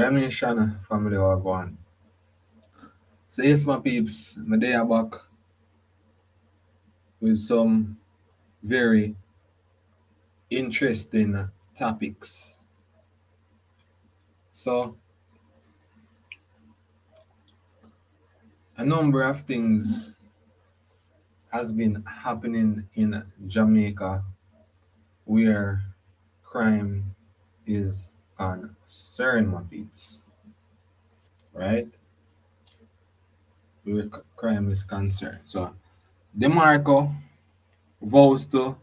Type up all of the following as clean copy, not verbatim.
Nation family wagwan. So yes my peeps, my day are back with some very interesting topics. So a number of things has been happening in Jamaica where crime is concerned, my peeps. Right? Where crime is concerned. So Demarco vows to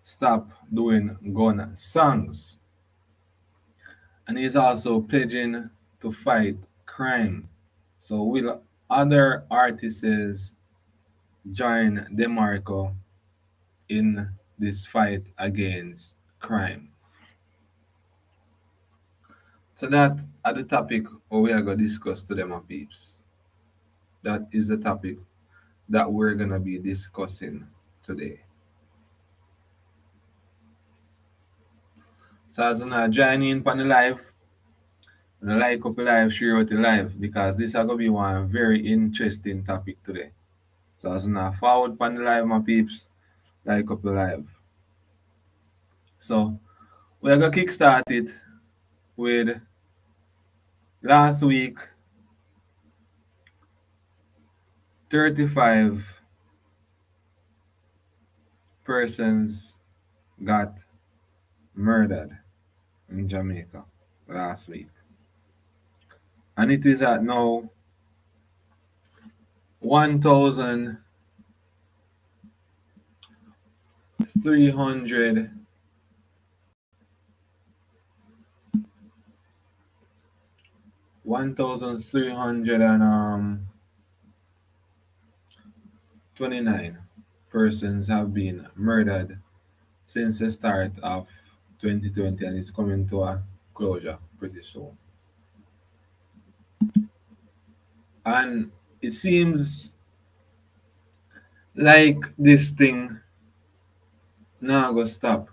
stop doing gun songs. And he's also pledging to fight crime. So will other artists join Demarco in this fight against crime? So that are the topic we are gonna discuss today, my peeps. That is the topic that we're gonna be discussing today. So as you know, join in on the live, and like up the live, share out the live because this is gonna be one very interesting topic today. So as you know, forward on the live, my peeps, like up the live. So we're gonna kickstart it with last week 35 persons got murdered in Jamaica last week. And it is at now 1,300 1,329 persons have been murdered since the start of 2020 and it's coming to a closure pretty soon. And it seems like this thing now go stop.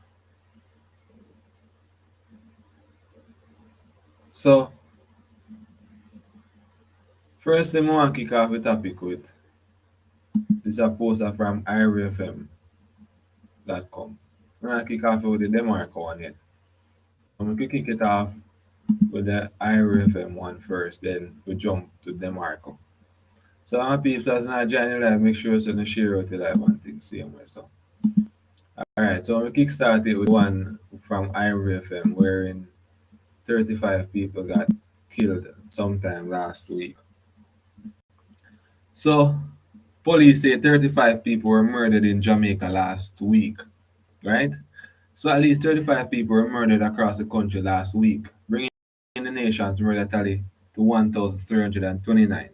So first thing I want to kick off the topic with is a poster from irfm.com. I'm going to kick off with the Demarco one yet. I'm going to kick it off with the irfm one first, then we jump to Demarco. So my peeps as not joining live, make sure you share out the live one thing same way. So alright, so I'm gonna kickstart it with one from IRFM wherein 35 people got killed sometime last week. So police say 35 people were murdered in Jamaica last week, right? So at least 35 people were murdered across the country last week, bringing the nation's murder tally to 1,329.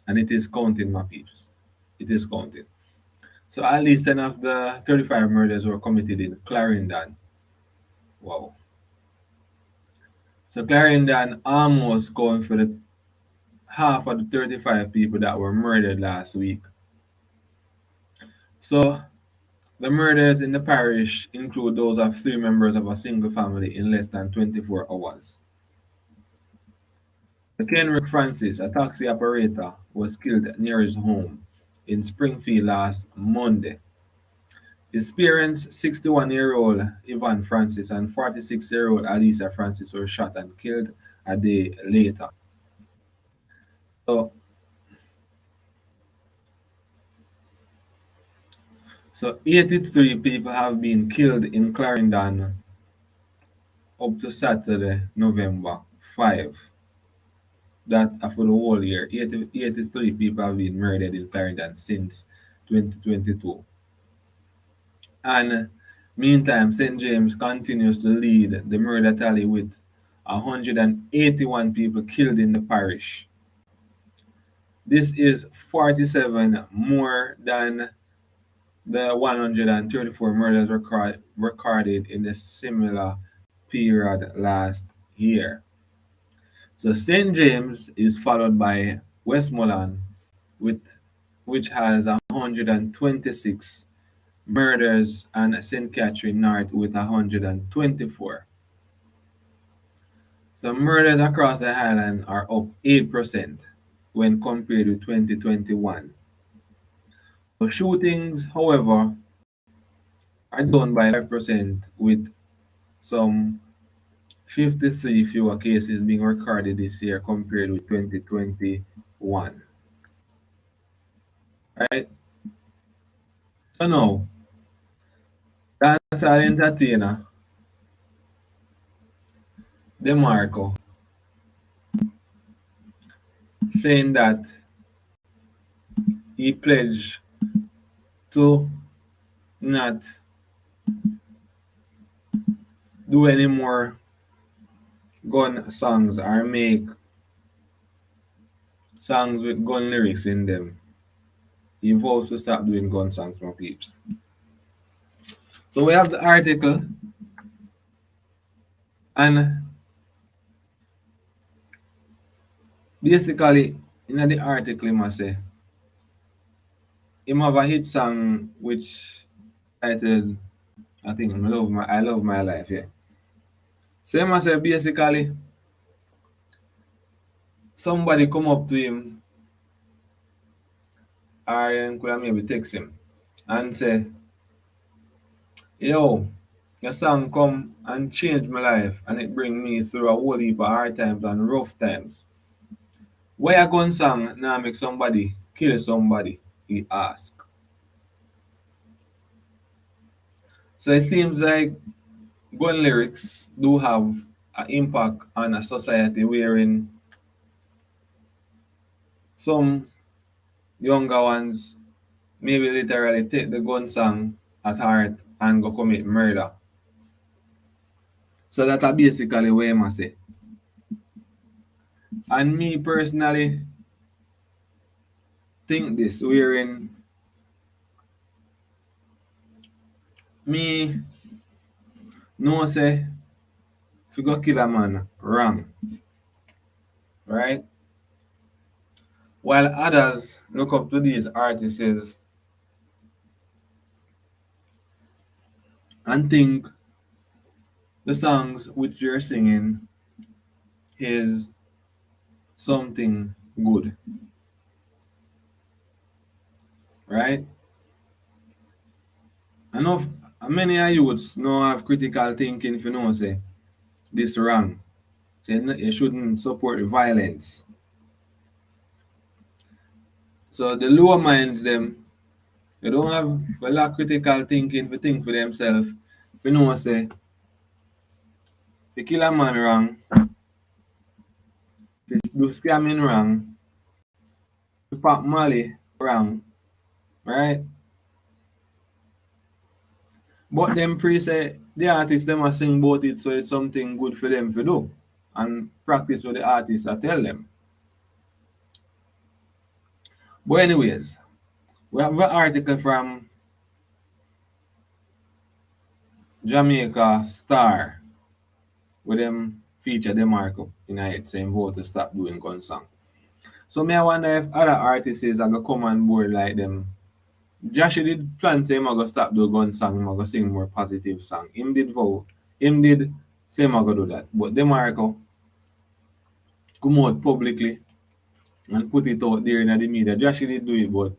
And it is counting, my peeps. It is counting. So at least 10 of the 35 murders were committed in Clarendon. Wow. So Clarendon almost going for the half of the 35 people that were murdered last week. So the murders in the parish include those of 3 members of a single family in less than 24 hours. The Kenrick Francis, a taxi operator, was killed near his home in Springfield last Monday. His parents, 61-year-old Ivan Francis and 46-year-old Alisa Francis, were shot and killed a day later. So, so 83 people have been killed in Clarendon up to Saturday, November 5. That for the whole year, 83 people have been murdered in Clarendon since 2022. And meantime, St. James continues to lead the murder tally with 181 people killed in the parish. This is 47 more than the 134 murders recorded in a similar period last year. So St. James is followed by Westmoreland, with which has 126 murders, and St. Catherine North with 124. So murders across the island are up 8% when compared with 2021. So shootings, however, are down by 5% with some 53 fewer cases being recorded this year compared with 2021. Right? So now, dancehall entertainer Demarco saying that he pledged to not do any more gun songs or make songs with gun lyrics in them. He vows to stop doing gun songs, my peeps. So we have the article, and basically in the article, him a say him have a hit song which titled I think I love my life, yeah. So him a say basically somebody come up to him or him could have maybe text him and say, yo, your song come and change my life and it bring me through a whole heap of hard times and rough times. Why a gun song now make somebody kill somebody? He ask. So it seems like gun lyrics do have an impact on a society wherein some younger ones maybe literally take the gun song at heart and go commit murder. So that's basically what I say. And me personally think this wherein me no say if you go kill a man wrong, right? While others look up to these artists and think the songs which you're singing is something good, right? Enough many of youths now have critical thinking if you know say this wrong. Say you shouldn't support violence. So the lower minds them they don't have a lot of critical thinking to think for themselves. If you know say if you kill a man wrong, if you do scamming wrong, if you pop Molly wrong, right? But them pre say the artists them are sing about it so it's something good for them to do and practice what the artists are tell them. But anyways, we have an article from Jamaica Star where them feature Demarco in it saying vote to stop doing gun song. So me I wonder if other artists are gonna come on board like them. Josh did plan say him gonna stop doing gun song, him gonna sing more positive song. Him did vote. Him did say him gonna do that. But Demarco come out publicly and put it out there in the media. Josh did do it, but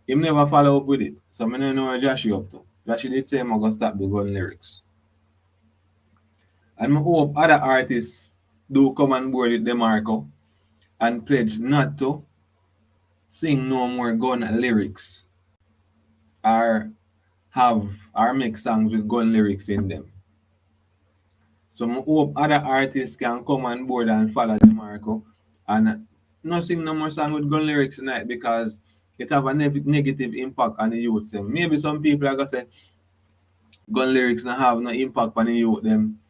him never follow up with it. So I don't know where Josh up to. Josh did say him gonna stop the gun lyrics. And I hope other artists do come on board with Demarco and pledge not to sing no more gun lyrics or have or make songs with gun lyrics in them. So I hope other artists can come on board and follow Demarco and not sing no more song with gun lyrics tonight because it have a negative impact on the youth them. Maybe some people are gonna say gun lyrics not have no impact on the youth them,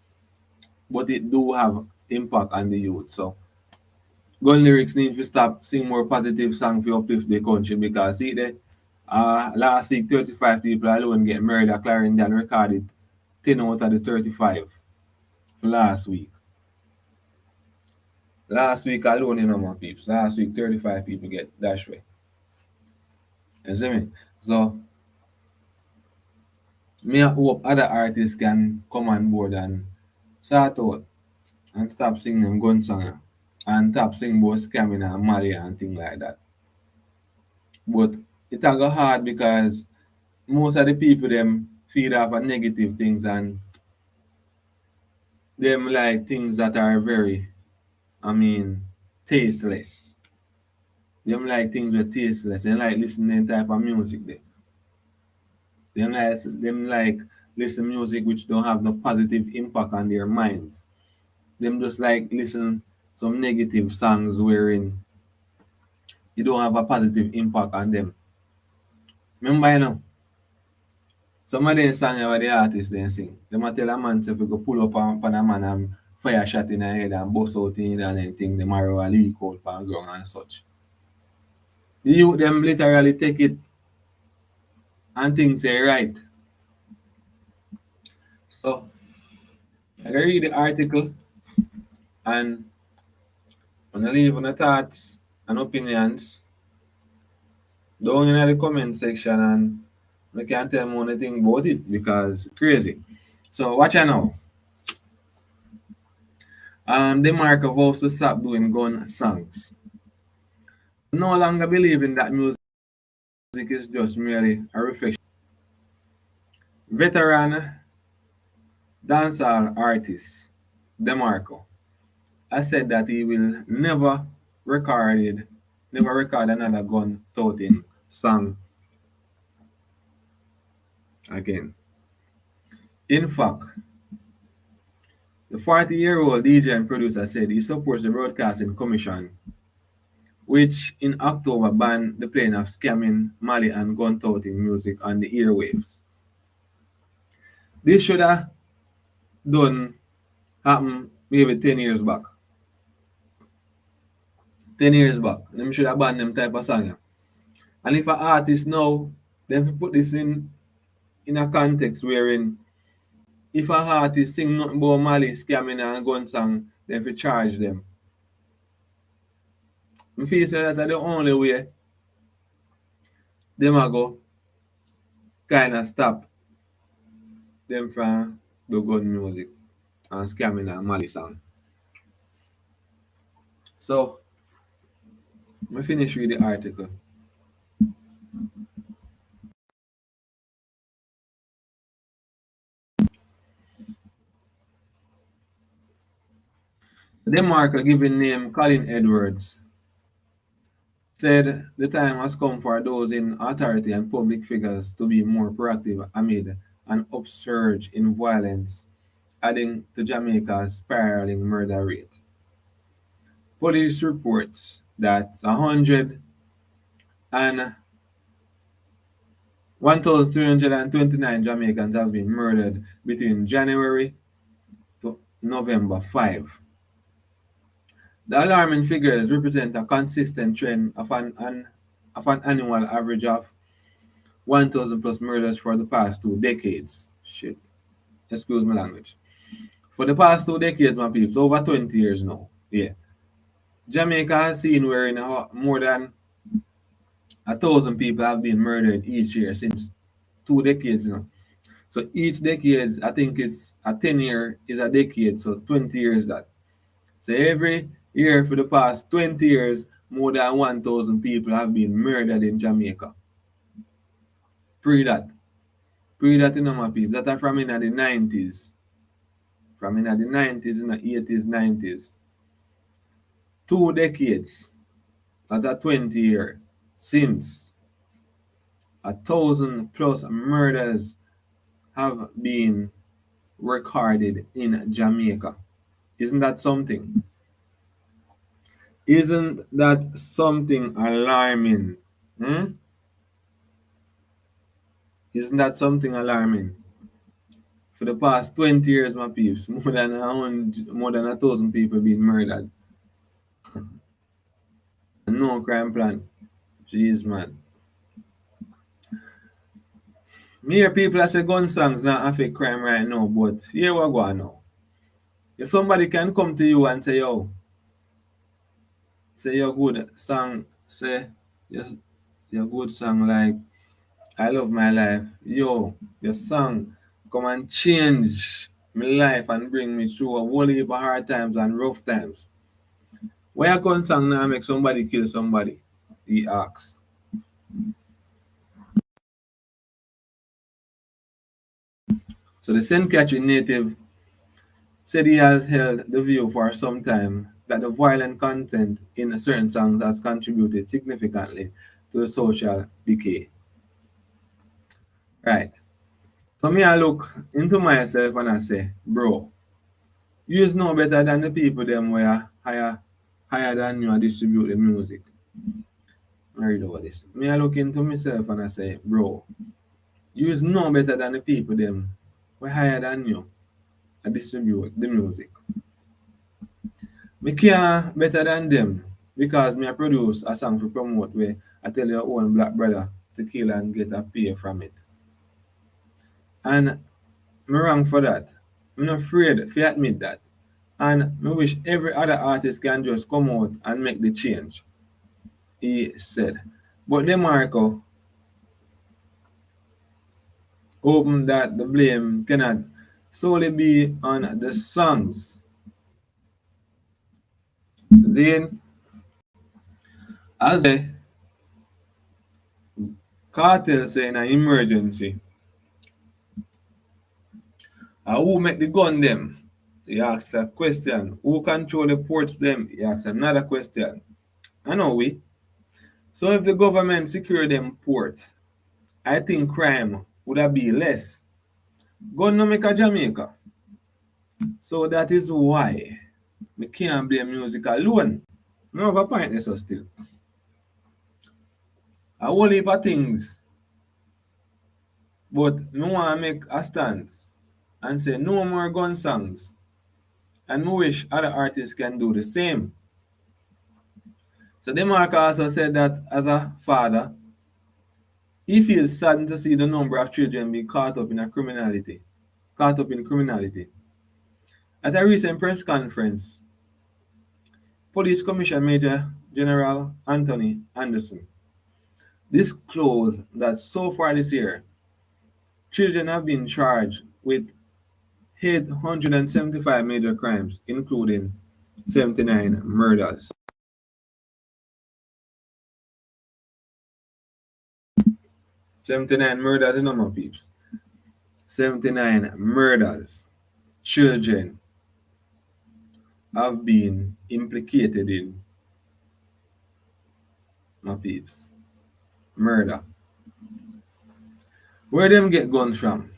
but it do have impact on the youth. So gun lyrics need to stop sing more positive song for uplift the country because see that last week 35 people alone get murdered. Clarendon recorded 10 out of the 35 last week. Last week alone, you know, my people. Last week 35 people get dashed away. You see me? So me I hope other artists can come on board and sort out and stop singing them gun song and stop singing about scamming and Mali and things like that. But it a go hard because most of the people them feed off of negative things and them like things that are very, I mean, tasteless. Them like things with tasteless. They like listening type of music there. Them like listen music which don't have no positive impact on their minds. Them just like listen some negative songs wherein you don't have a positive impact on them. Remember you know, some of them songs where the artists then sing. Them a tell a man if you go pull up on a man and fire shot in the head and bust out in and anything, them arrow a leak out on ground and such. The youth them literally take it and think say right. So I read the article and when I leave on the thoughts and opinions down in the comment section and I can tell me anything about it because crazy. So watch out now. Demarco vows to stop doing gun songs. No longer believing that music is just merely a reflection. Veteran dancehall artist Demarco has said that he will never record another gun toting song again. In fact, the 40-year-old DJ and producer said he supports the Broadcasting Commission, which in October banned the playing of scamming, Mali, and gun toting music on the airwaves. This should have done happen maybe 10 years back. 10 years back. Them should have banned them type of song. Yeah. And if an artist now, then put this in a context wherein if an artist sing nothing about Mali, scamming and gun song, then we charge them. I feel say that the only way them a go kind of stop them from the gun music and scamming and Mali song. So, I finish with the article. Demarco, given name Colin Edwards, said the time has come for those in authority and public figures to be more proactive amid an upsurge in violence, adding to Jamaica's spiraling murder rate. Police reports that 100 and 1,329 Jamaicans have been murdered between January to November 5. The alarming figures represent a consistent trend of an annual average of 1,000 plus murders for the past 2 decades. Shit. Excuse my language. For the past 2 decades, my people, over 20 years now. Yeah. Jamaica has seen where more than 1,000 people have been murdered each year since 2 decades now. So each decade, I think it's a 10 year is a decade, so 20 years that. So every year for the past 20 years, more than 1,000 people have been murdered in Jamaica. Pre that. Pre that in my people. That are from in the 90s. From in the 90s, in the 80s, 90s. 2 decades. That are 20 years. Since 1,000 plus murders have been recorded in Jamaica. Isn't that something? Isn't that something alarming? Hmm? Isn't that something alarming? For the past 20 years, my peeps, more than 1,000 people being murdered. And no crime plan. Jeez, man. Me hear people that say gun songs not affect crime right now, but here we go now. If somebody can come to you and say, yo, say your good song, say your good song like I love my life. Yo, your song come and change my life and bring me through a whole heap of hard times and rough times. Why a gun song now make somebody kill somebody? He asks. So the Senkatri native said he has held the view for some time that the violent content in certain songs has contributed significantly to the social decay. Right. So me I look into myself and I say, bro, you is no better than the people them where higher than you and distribute the music. I read over this. Me I look into myself and I say, bro, you is no better than the people them where higher than you and distribute the music. Me can't better than them because me I produce a song for promote where I tell your own black brother to kill and get a pay from it. And me wrong for that. I'm not afraid if you admit that. And I wish every other artist can just come out and make the change, he said. But Demarco opened that the blame cannot solely be on the songs. Then, as a cartel saying an emergency, who make the gun them? He asks a question. Who control the ports them? He asks another question. I know we. So if the government secure them ports, I think crime would have been less. Gun no make a Jamaica. So that is why we can't blame music alone. No have a point there so still. A whole heap of things. But no want to make a stand and say no more gun songs. And we wish other artists can do the same. So Demarco also said that as a father, he feels saddened to see the number of children being caught up in criminality. At a recent press conference, Police Commissioner Major General Anthony Anderson disclosed that so far this year, children have been charged with 875 major crimes, including 79 murders. 79 murders in my peeps. 79 murders. Children have been implicated in my peeps. Murder. Where them get guns from?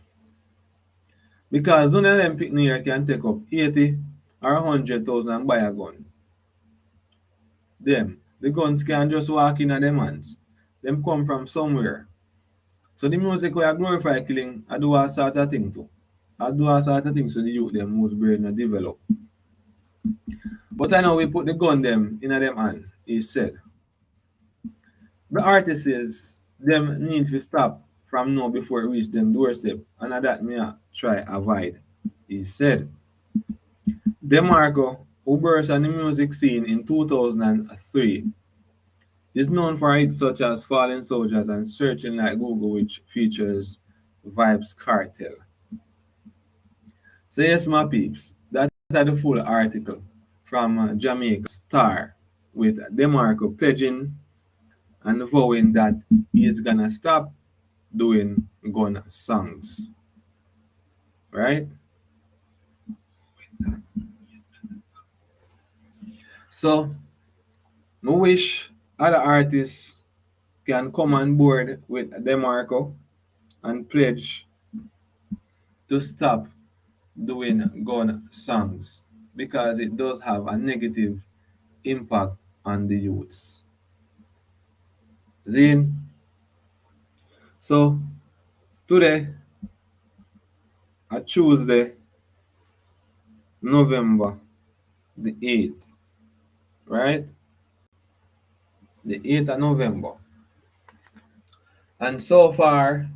Because none of them picnic here can take up 80 or 100,000 and buy a gun. Them, the guns can't just walk in at them hands. Them come from somewhere. So the music where I glorify killing, I do all sort of thing too. I do all sort of things so the youth them whose brain are develop. But I know we put the gun them in at them hand, he said. The artists them need to stop from now before it reach them doorstep. And that me a try avoid, he said. Demarco, who burst on the music scene in 2003, is known for hits such as Fallen Soldiers and Searching Like Google, which features Vibes Cartel. So yes, my peeps, that's the full article from Jamaica Star with Demarco pledging and vowing that he is gonna stop doing gun songs. Right? So I wish other artists can come on board with Demarco and pledge to stop doing gun songs because it does have a negative impact on the youths. Zine. So today, a Tuesday, November the 8th, right? The 8th of November. And so far,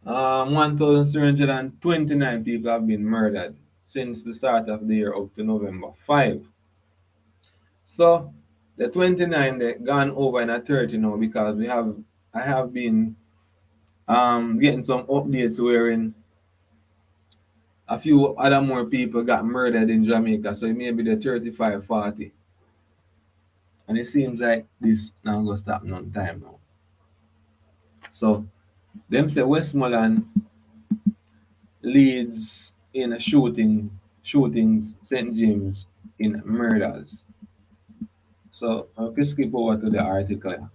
1,329 people have been murdered since the start of the year up to November 5. So the 29 they gone over in a 30 now because I have been getting some updates wherein a few other more people got murdered in Jamaica, so it may be the 35, 40. And it seems like this now gonna stop none time now. So them say Westmoreland leads in a shootings, St. James in murders. So I'll just skip over to the article.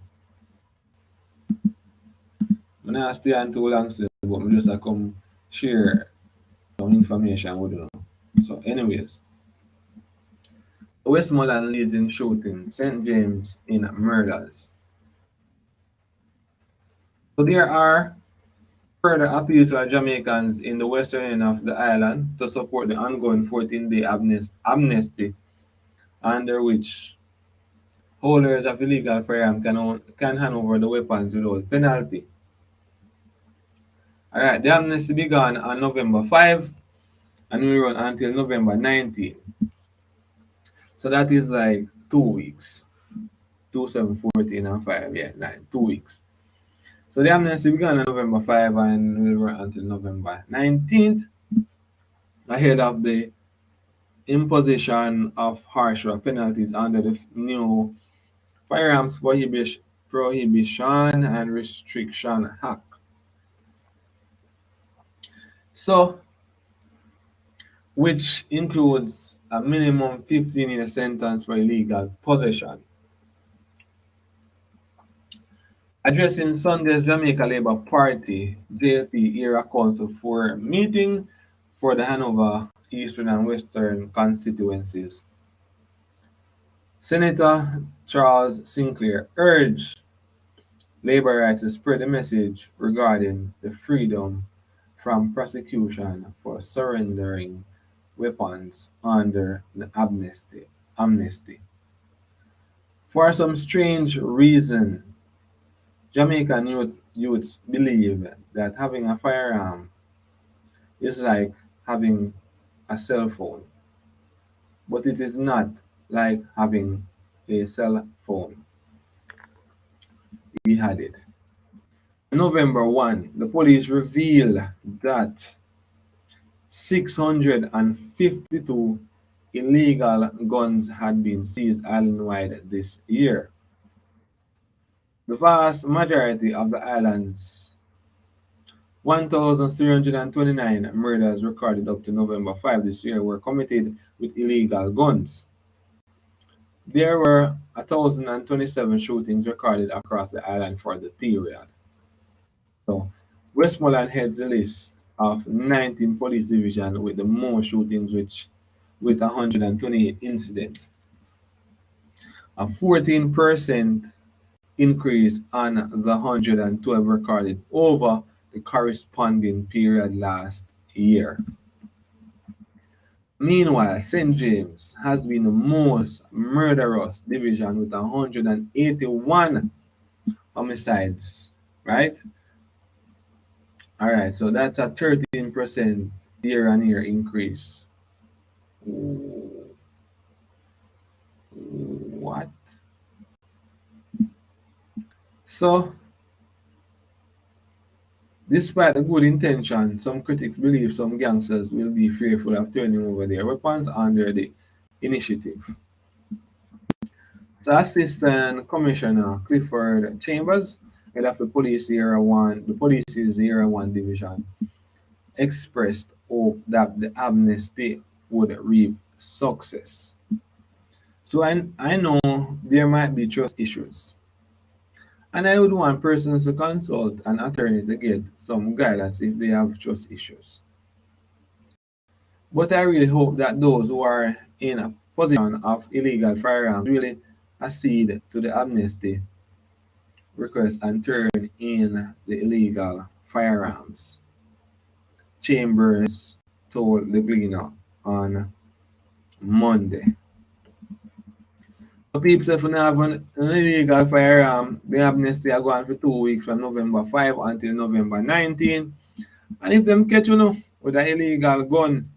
I'm not stay on too long, still, but I just come share some information with you. So, anyways, Westmoreland leads in shooting, St. James in murders. So there are further appeals for Jamaicans in the western end of the island to support the ongoing 14-day amnesty, under which holders of illegal firearms can hand over the weapons without penalty. All right, the amnesty began on November 5 and will run until November 19. So that is like 2 weeks. 2, 7, 14, and 5, yeah, 9, 2 weeks. So the amnesty began on November 5 and will run until November 19th, ahead of the imposition of harsher penalties under the new Firearms Prohibition and Restriction Act. So, which includes a minimum 15-year sentence for illegal possession. Addressing Sunday's Jamaica Labour Party JLP era council for meeting for the Hanover Eastern and Western constituencies, Senator Charles Sinclair urged labor rights to spread the message regarding the freedom from prosecution for surrendering weapons under the amnesty. For some strange reason, Jamaican youths believe that having a firearm is like having a cell phone, but it is not like having a cell phone. We had it. November 1, the police revealed that 652 illegal guns had been seized island-wide this year. The vast majority of the island's 1,329 murders recorded up to November 5 this year were committed with illegal guns. There were 1,027 shootings recorded across the island for the period. So, Westmoreland heads the list of 19 police divisions with the most shootings, with 128 incidents, a 14% increase on the 112 recorded over the corresponding period last year. Meanwhile, St. James has been the most murderous division with 181 homicides, right? All right, so that's a 13% year on year increase. What? So, despite the good intention, some critics believe some gangsters will be fearful of turning over their weapons under the initiative. So, Assistant Commissioner Clifford Chambers, head of the police's Era 1 division, expressed hope that the amnesty would reap success. So, I know there might be trust issues, and I would want persons to consult an attorney to get some guidance if they have trust issues. But I really hope that those who are in a position of illegal firearms really accede to the amnesty request and turn in the illegal firearms. Chambers told the Gleaner on Monday. So people say if you have an illegal firearm, the amnesty are going for 2 weeks from November 5 until November 19. And if them catch with an illegal gun,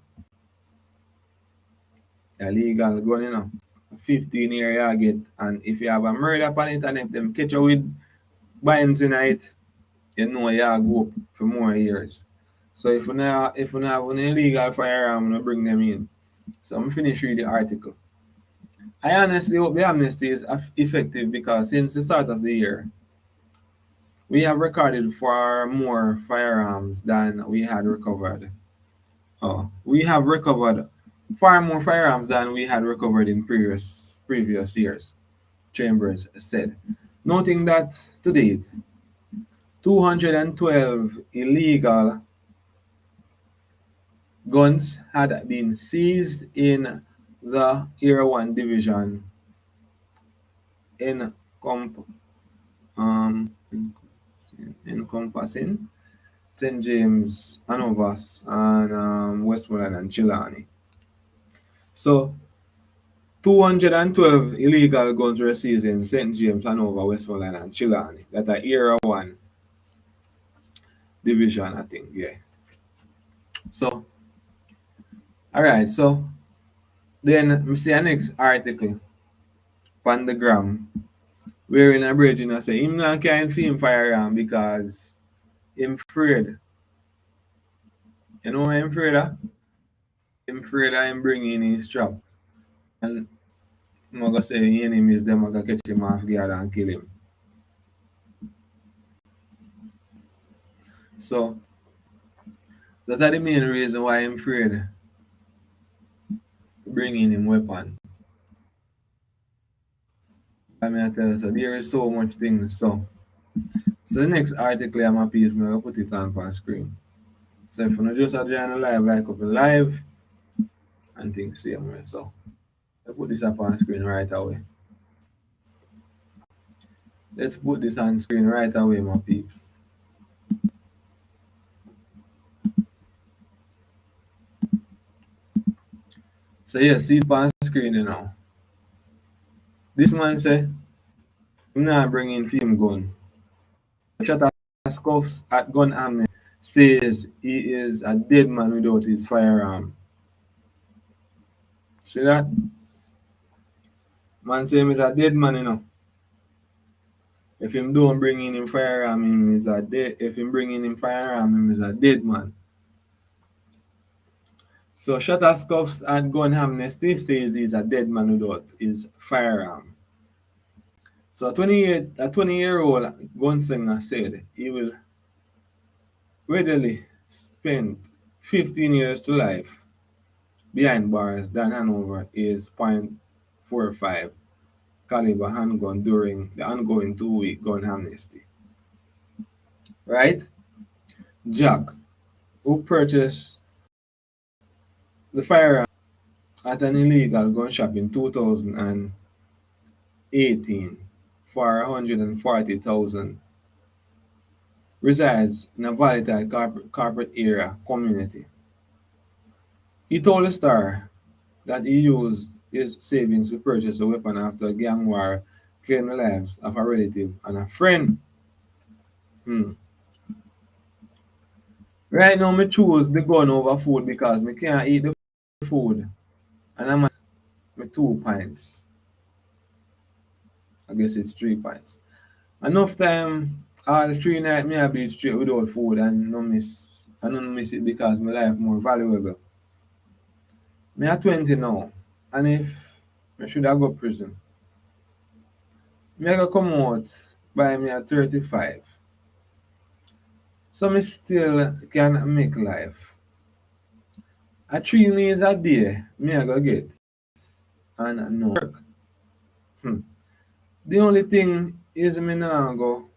15 year you get. And if you have a murder upon it and if them catch you with binds in it, you know you go for more years. So if we have an illegal firearm, we bring them in. So I'm finish read the article. I honestly hope the amnesty is effective because since the start of the year, we have recorded far more firearms than we had recovered. Oh, we have recovered far more firearms than we had recovered in previous years, Chambers said, noting that to date, 212 illegal guns had been seized in the Area 1 division in um, encompassing St. James, Anovas, and Westmoreland and Chilani. So 212 illegal guns were seized in St. James, Hanover, Westmoreland, and Chilani. That are Area 1 division, I think, yeah. So, all right, so then I see a next article on the gram wherein a bridging I say him not carrying for him firearm because him afraid. You know why him afraid of? Him afraid of him bringing in his trap. And I'm gonna say the enemies them are gonna catch him off guard and kill him. So that's the main reason why I'm afraid bringing him weapon. I mean, I tell you, so there is so much things. So the next article I'm a piece, I'm gonna put it on screen. So if you not just join the live, like up the live and things same way. So I put this up on screen right away. Let's put this on screen right away, my peeps. So yeah, see it on screen you know. This man say, I'm not bringing film gun. Shutter scuffs at gun amnesty says he is a dead man without his firearm. See that? Man say him is a dead man, you know. If him don't bring in him firearm, him is a dead. If him bring in him firearm, him is a dead man. So Shutter scuffs at gun amnesty says he's a dead man without his firearm. So a 20-year-old gunslinger said he will readily spend 15 years to life behind bars than hand over his .45 caliber handgun during the ongoing 2-week gun amnesty. Right? Jack, who purchased the firearm at an illegal gun shop in 2018 for 140,000, resides in a volatile corporate area community. He told the Star that he used his savings to purchase a weapon after a gang war claimed the lives of a relative and a friend. Hmm. Right now, me choose the gun over food because me can't eat the food. And I'm at me 2 pints. I guess it's 3 pints. Enough time, all the 3 nights, me I be straight without food and no miss. I don't miss it because my life more valuable. Me at 20 now. And if I should have go prison, me I go come out by me at 35. So me still can make life. A 3 meals a day, me I go get. And no work. Hmm. The only thing is me now go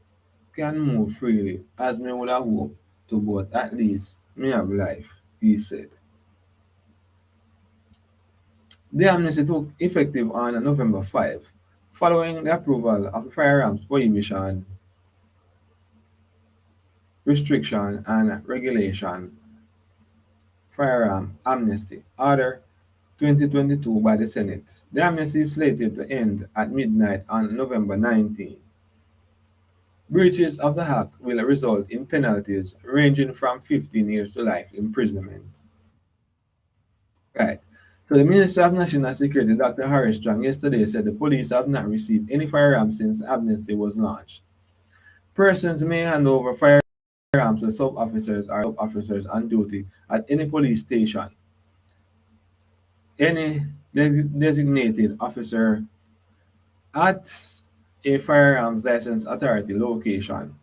can move freely as me would have hoped to, but at least me have life, he said. The amnesty took effective on November 5, following the approval of the Firearms Prohibition, Restriction and Regulation Firearm Amnesty Order 2022 by the Senate. The amnesty is slated to end at midnight on November 19. Breaches of the Act will result in penalties ranging from 15 years to life imprisonment. Right. So the Minister of National Security, Dr. Harris Strong, yesterday said the police have not received any firearms since amnesty was launched. Persons may hand over firearms firearms to sub-officers on duty at any police station. Any designated officer at a firearms license authority location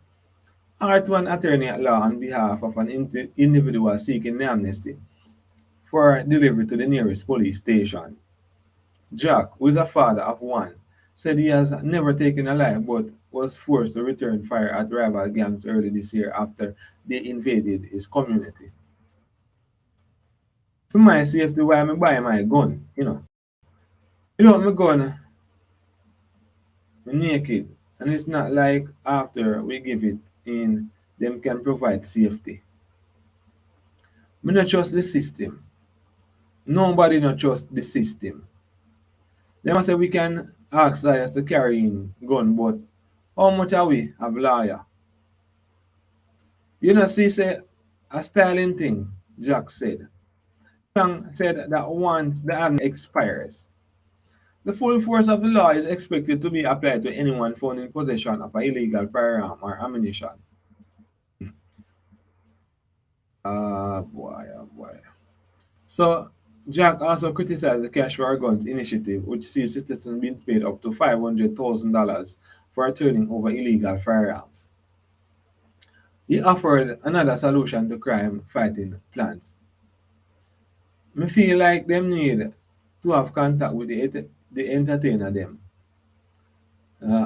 or to an attorney at law on behalf of an individual seeking amnesty for delivery to the nearest police station. Jack, who is a father of one, said he has never taken a life but was forced to return fire at rival gangs early this year after they invaded his community. For my safety, why am I buy my gun? My gun naked, and it's not like after we give it in, them can provide safety. Me not trust the system. Nobody not trust the system. Them say we can ask lawyers to carry in gun, but how much are we have lawyer? See, say a styling thing, Jack said. Chang said that once the amnesty expires, the full force of the law is expected to be applied to anyone found in possession of an illegal firearm or ammunition. Boy, oh boy. So, Jack also criticized the Cash for Guns initiative, which sees citizens being paid up to $500,000 for turning over illegal firearms. He offered another solution to crime fighting plans. Me feel like them need to have contact with the entertainer them.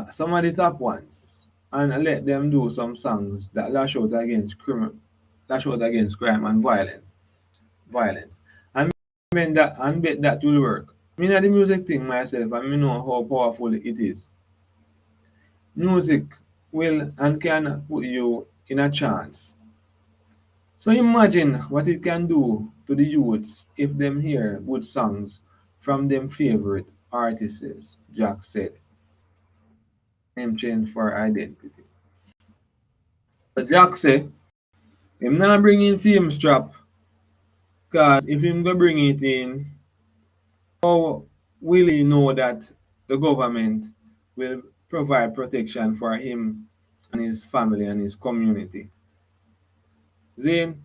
Some of the top ones, and let them do some songs that lash out against crime and violence. And bet that will work. Me know the music thing myself, and me know how powerful it is. Music will and can put you in a chance. So imagine what it can do to the youths if them hear good songs from them favorite artists, Jack said. Name change for identity. But Jack said, him not bring in fame strap, cause if him go bring it in, how will he know that the government will provide protection for him and his family and his community? Zane,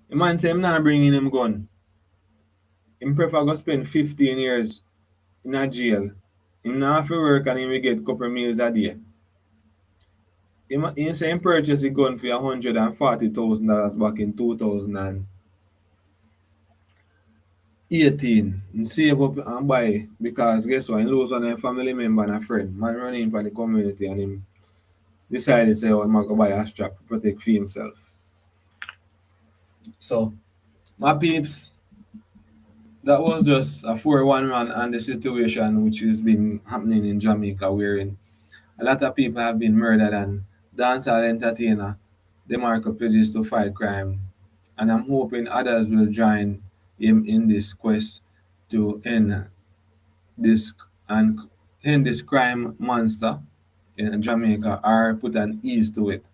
the man say him not bringing him gun. Him prefer go spend 15 years in a jail. Him not have to work and him will get couple meals a day. He say him purchase a gun for $140,000 back in 2018. And save up and buy because guess what? He lose on a family member and a friend. Man run in for the community and him decided say, oh, I'm going to buy a strap to protect for himself. So, my peeps, that was just a 4-1 run on the situation which has been happening in Jamaica, wherein a lot of people have been murdered and dancehall entertainer Demarco pledges to fight crime. And I'm hoping others will join him in this quest to this and end this crime monster in Jamaica or put an ease to it.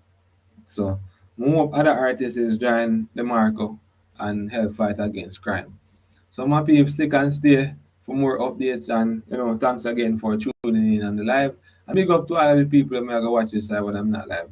So more other artists join Demarco and help fight against crime. So my people stick and stay for more updates and thanks again for tuning in on the live. And big up to all the people who may go watch this live when I'm not live.